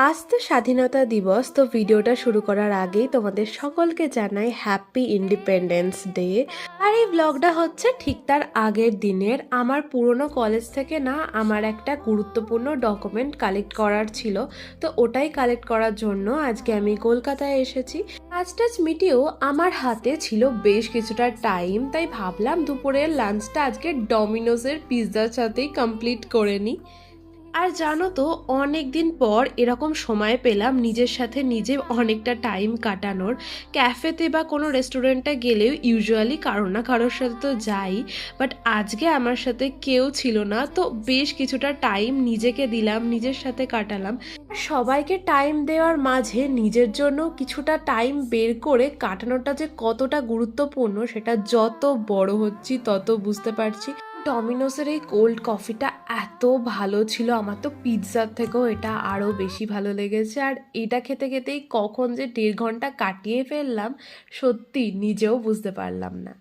আজ তো স্বাধীনতা দিবস, তো ভিডিওটা শুরু করার আগেই তোমাদের সকলকে জানাই হ্যাপি ইন্ডিপেন্ডেন্স ডে। আর এই ব্লগটা হচ্ছে ঠিক তার আগের দিনের। আমার পুরনো কলেজ থেকে না আমার একটা গুরুত্বপূর্ণ ডকুমেন্ট কালেক্ট করার ছিল, তো ওটাই কালেক্ট করার জন্য আজকে আমি কলকাতায় এসেছি। কাজ টাজ মিটিয়েও আমার হাতে ছিল বেশ কিছুটা টাইম, তাই ভাবলাম দুপুরের লাঞ্চটা আজকে ডমিনোজের পিৎজার সাথেই কমপ্লিট করে নিই। আর জানো তো, অনেক দিন পর এরকম সময় পেলাম নিজের সাথে নিজে অনেকটা টাইম কাটানোর। ক্যাফেতে বা কোনো রেস্টুরেন্টে গেলেও ইউজুয়ালি কারো না কারোর সাথে তো যাই, বাট আজকে আমার সাথে কেউ ছিল না, তো বেশ কিছুটা টাইম নিজেকে দিলাম, নিজের সাথে কাটালাম। আর সবাইকে টাইম দেওয়ার মাঝে নিজের জন্য কিছুটা টাইম বের করে কাটানোটা যে কতটা গুরুত্বপূর্ণ সেটা যত বড় হচ্ছি তত বুঝতে পারছি। ডমিনোসের এই কোল্ড কফিটা এত ভালো ছিল, আমার তো পিৎজার থেকেও এটা আরও বেশি ভালো লেগেছে। আর এটা খেতে খেতেই কখন যে 1.5 ঘন্টা কাটিয়ে ফেললাম, সত্যি নিজেও বুঝতে পারলাম না।